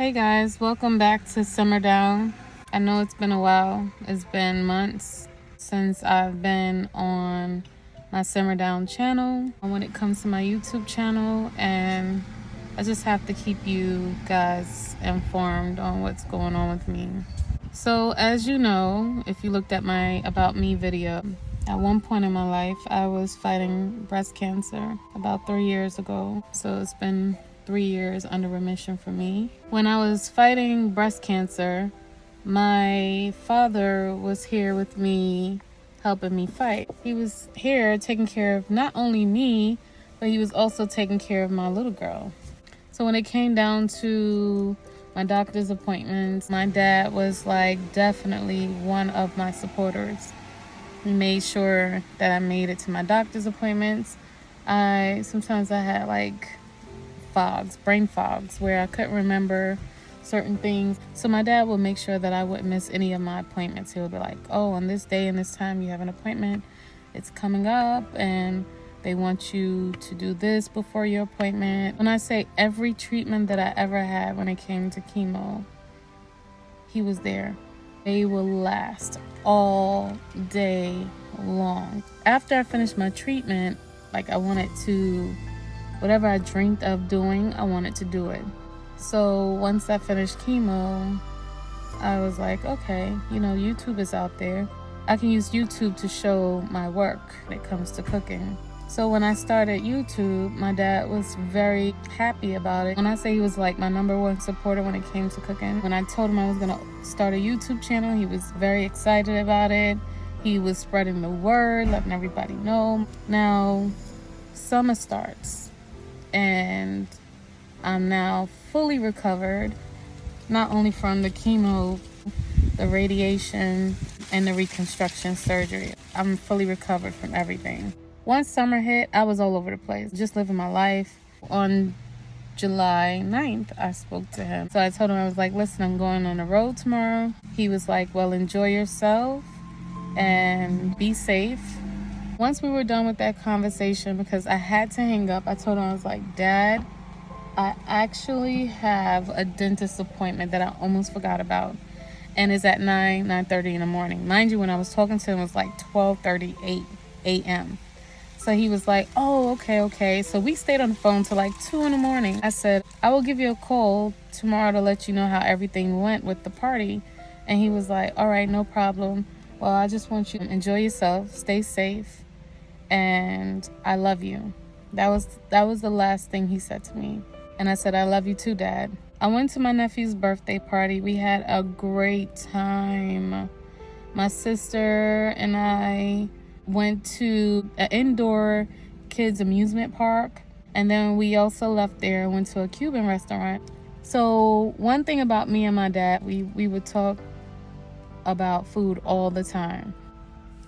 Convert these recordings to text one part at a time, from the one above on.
Hey guys, welcome back to Simmer Down. I know it's been a while. It's been months since I've been on my Simmer Down channel when it comes to my YouTube channel, and I just have to keep you guys informed on what's going on with me. So as you know, if you looked at my About Me video, at one point in my life I was fighting breast cancer about 3 years ago. So it's been 3 years under remission for me. When I was fighting breast cancer, my father was here with me, helping me fight. He was here taking care of not only me, but he was also taking care of my little girl. So when it came down to my doctor's appointments, my dad was like definitely one of my supporters. He made sure that I made it to my doctor's appointments. Sometimes I had like brain fogs, where I couldn't remember certain things. So my dad would make sure that I wouldn't miss any of my appointments. He would be like, oh, on this day and this time you have an appointment. It's coming up and they want you to do this before your appointment. When I say every treatment that I ever had when it came to chemo, he was there. They will last all day long. After I finished my treatment, I wanted to, whatever I dreamed of doing, I wanted to do it. So once I finished chemo, I was like, okay, YouTube is out there. I can use YouTube to show my work when it comes to cooking. So when I started YouTube, my dad was very happy about it. When I say he was like my number one supporter when it came to cooking, when I told him I was gonna start a YouTube channel, he was very excited about it. He was spreading the word, letting everybody know. Now, summer starts, and I'm now fully recovered, not only from the chemo, the radiation, and the reconstruction surgery. I'm fully recovered from everything. Once summer hit, I was all over the place, just living my life. On July 9th, I spoke to him. So I told him, I was like, listen, I'm going on the road tomorrow. He was like, well, enjoy yourself and be safe. Once we were done with that conversation, because I had to hang up, I told him, I was like, Dad, I actually have a dentist appointment that I almost forgot about. And it's at 9:30 in the morning. Mind you, when I was talking to him, it was like 12:38 a.m. So he was like, oh, okay. So we stayed on the phone till like 2 in the morning. I said, I will give you a call tomorrow to let you know how everything went with the party. And he was like, all right, no problem. Well, I just want you to enjoy yourself, stay safe, and I love you. That was the last thing he said to me. And I said, I love you too, Dad. I went to my nephew's birthday party. We had a great time. My sister and I went to an indoor kids amusement park, and then we also left there and went to a Cuban restaurant. So one thing about me and my dad, we would talk about food all the time.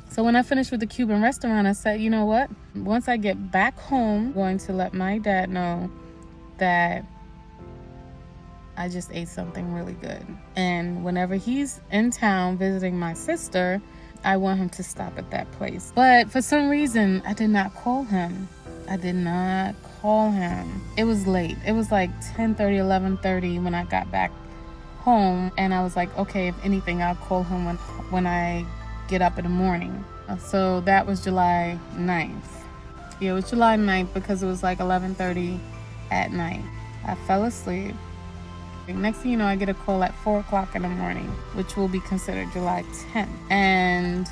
So when I finished with the Cuban restaurant, I said, you know what? Once I get back home, I'm going to let my dad know that I just ate something really good. And whenever he's in town visiting my sister, I want him to stop at that place. But for some reason, I did not call him. It was late. It was like 10:30, 11:30 when I got back home. And I was like, okay, if anything, I'll call him when I get up in the morning. So that was July 9th. Yeah, it was July 9th because it was like 11:30 at night. I fell asleep. Next thing you know, I get a call at 4 o'clock in the morning, which will be considered July 10th. And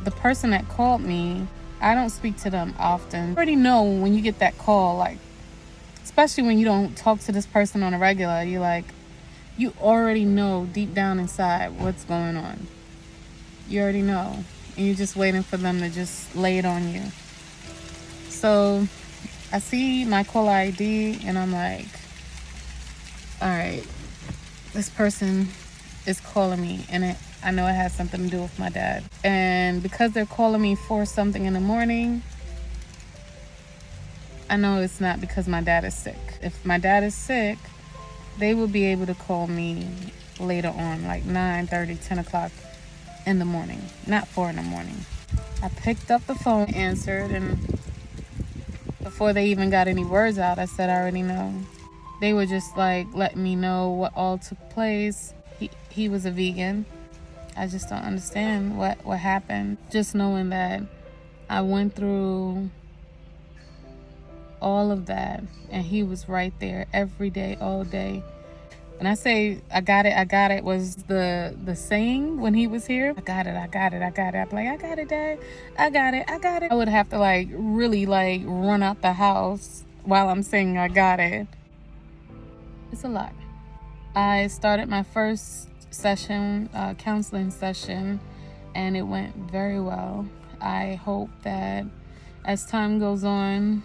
the person that called me, I don't speak to them often. You already know when you get that call, especially when you don't talk to this person on a regular, you already know deep down inside what's going on. You already know. And you're just waiting for them to just lay it on you. So I see my caller ID and I'm like, all right, this person is calling me, and I know it has something to do with my dad. And because they're calling me for something in the morning, I know it's not because my dad is sick. If my dad is sick, they will be able to call me later on, like 9:30, 10 o'clock in the morning, not 4 in the morning. I picked up the phone, answered, and before they even got any words out, I said, I already know. they were just like letting me know what all took place. He was a vegan. I just don't understand what happened. Just knowing that I went through all of that and he was right there every day, all day. And I say, I got it was the saying when he was here. I got it. I'm like, I got it, Dad. I got it. I would have to like really like run out the house while I'm saying I got it. It's a lot. I started my first session, counseling session, and it went very well. I hope that as time goes on,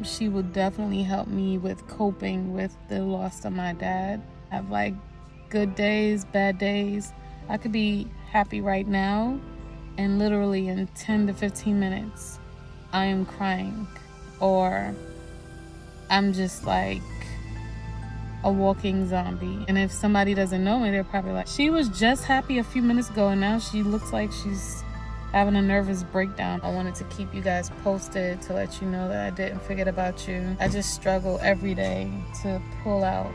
she will definitely help me with coping with the loss of my dad. I have like good days, bad days. I could be happy right now, and literally in 10 to 15 minutes, I am crying, or I'm just like a walking zombie. And if somebody doesn't know me, they're probably like, she was just happy a few minutes ago and now she looks like she's having a nervous breakdown. I wanted to keep you guys posted to let you know that I didn't forget about you. I just struggle every day to pull out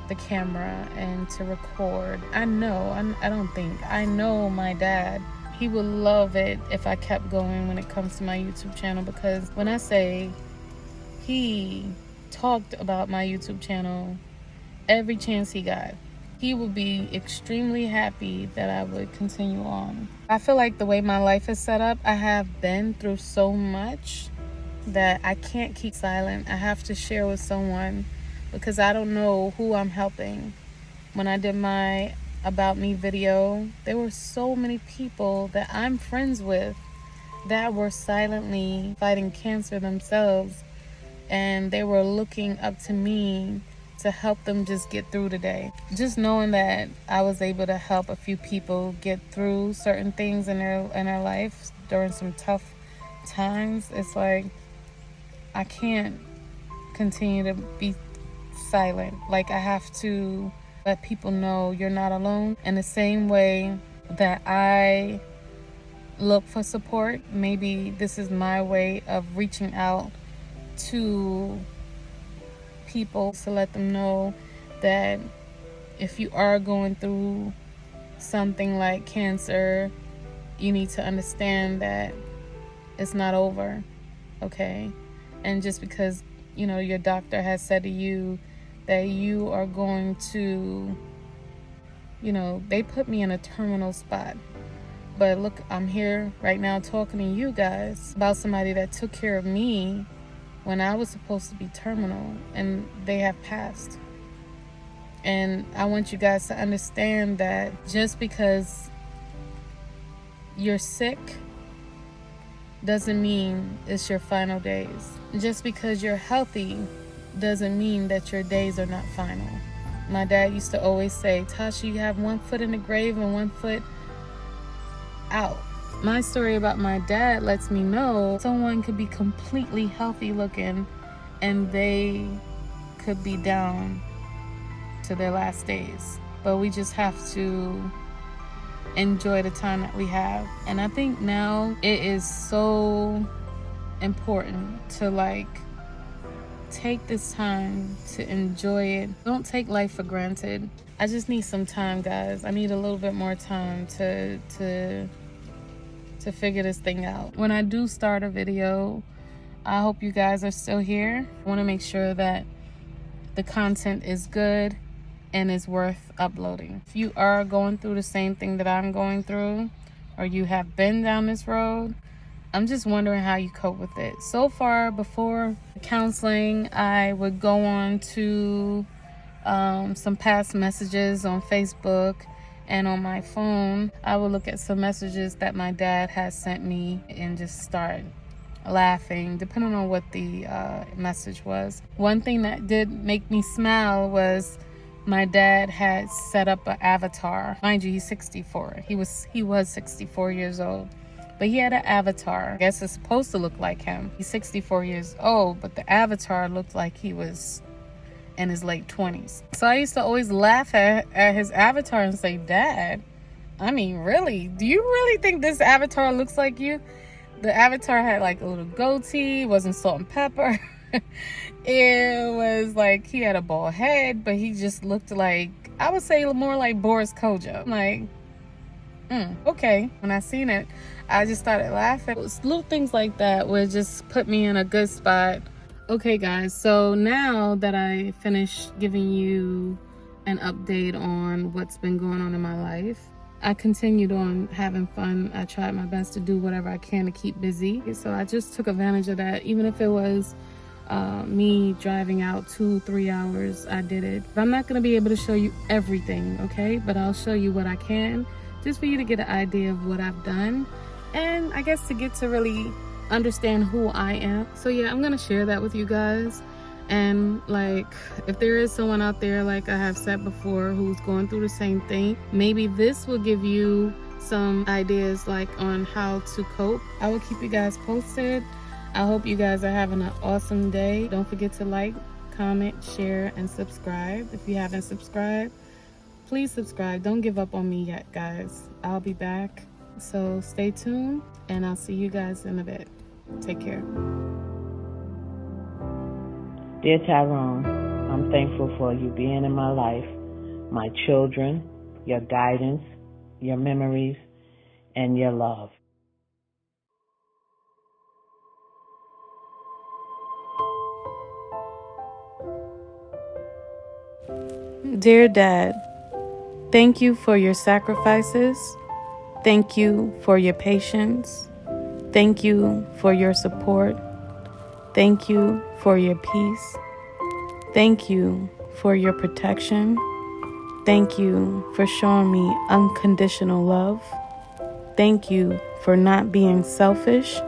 the camera and to record. I know my dad, he would love it if I kept going when it comes to my YouTube channel, because when I say he talked about my YouTube channel every chance he got, he would be extremely happy that I would continue on. I feel like the way my life is set up, I have been through so much that I can't keep silent. I have to share with someone, because I don't know who I'm helping. When I did my About Me video, there were so many people that I'm friends with that were silently fighting cancer themselves, and they were looking up to me to help them just get through today. Just knowing that I was able to help a few people get through certain things in their life during some tough times, it's like I can't continue to be silent. Like, I have to let people know you're not alone. In the same way that I look for support, maybe this is my way of reaching out to people to let them know that if you are going through something like cancer, you need to understand that it's not over, okay? And just because, you know, your doctor has said to you that you are going to, you know, they put me in a terminal spot. But look, I'm here right now talking to you guys about somebody that took care of me when I was supposed to be terminal, and they have passed. And I want you guys to understand that just because you're sick doesn't mean it's your final days. Just because you're healthy doesn't mean that your days are not final. My dad used to always say, Tasha, you have one foot in the grave and one foot out. My story about my dad lets me know someone could be completely healthy looking and they could be down to their last days. But we just have to enjoy the time that we have. And I think now it is so important to like take this time to enjoy it. Don't take life for granted. I just need some time, guys. I need a little bit more time to figure this thing out. When I do start a video, I hope you guys are still here. I want to make sure that the content is good and is worth uploading. If you are going through the same thing that I'm going through, or you have been down this road, I'm just wondering how you cope with it. So far, before counseling, I would go on to some past messages on Facebook, and on my phone, I would look at some messages that my dad has sent me and just start laughing, depending on what the message was. One thing that did make me smile was my dad had set up an avatar. Mind you, he's 64. He was 64 years old. But he had an avatar. I guess it's supposed to look like him. He's 64 years old, but the avatar looked like he was in his late 20s. So I used to always laugh at his avatar and say, Dad, I mean, really? Do you really think this avatar looks like you? The avatar had like a little goatee, wasn't salt and pepper. It was like he had a bald head, but he just looked like, I would say more like Boris Kojo. Like, okay. When I seen it, I just started laughing. It was little things like that would just put me in a good spot. Okay, guys, so now that I finished giving you an update on what's been going on in my life, I continued on having fun. I tried my best to do whatever I can to keep busy. So I just took advantage of that. Even if it was me driving out 2-3 hours, I did it. I'm not going to be able to show you everything, okay? But I'll show you what I can, just for you to get an idea of what I've done. And I guess to get to really understand who I am. So yeah, I'm going to share that with you guys. And like, if there is someone out there, like I have said before, who's going through the same thing, maybe this will give you some ideas like on how to cope. I will keep you guys posted. I hope you guys are having an awesome day. Don't forget to like, comment, share, and subscribe. If you haven't subscribed, please subscribe. Don't give up on me yet, guys. I'll be back. So stay tuned, and I'll see you guys in a bit. Take care. Dear Tyrone, I'm thankful for you being in my life, my children, your guidance, your memories, and your love. Dear Dad, thank you for your sacrifices. Thank you for your patience. Thank you for your support. Thank you for your peace. Thank you for your protection. Thank you for showing me unconditional love. Thank you for not being selfish.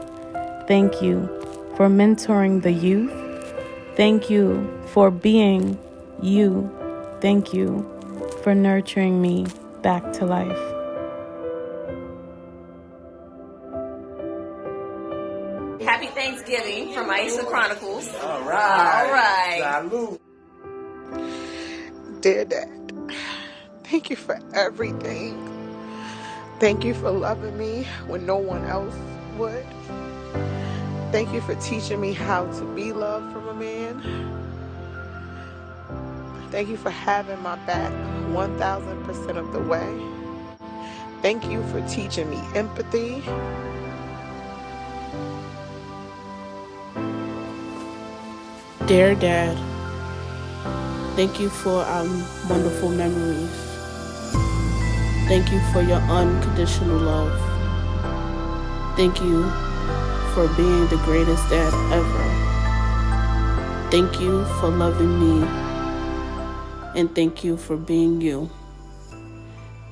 Thank you for mentoring the youth. Thank you for being you. Thank you for nurturing me back to life. Happy Thanksgiving from Aisha Chronicles. All right. All right. Salute. Dear Dad, thank you for everything. Thank you for loving me when no one else would. Thank you for teaching me how to be loved from a man. Thank you for having my back 1,000% of the way. Thank you for teaching me empathy. Dear Dad, thank you for wonderful memories. Thank you for your unconditional love. Thank you for being the greatest dad ever. Thank you for loving me. And thank you for being you.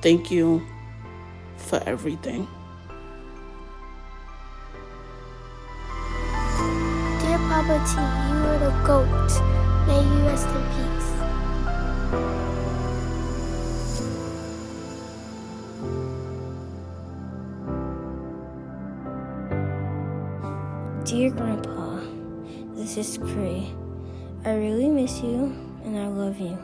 Thank you for everything. Dear Papa T, you are the GOAT. May you rest in peace. Dear Grandpa, this is Cree. I really miss you and I love you.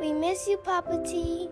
We miss you, Papa T.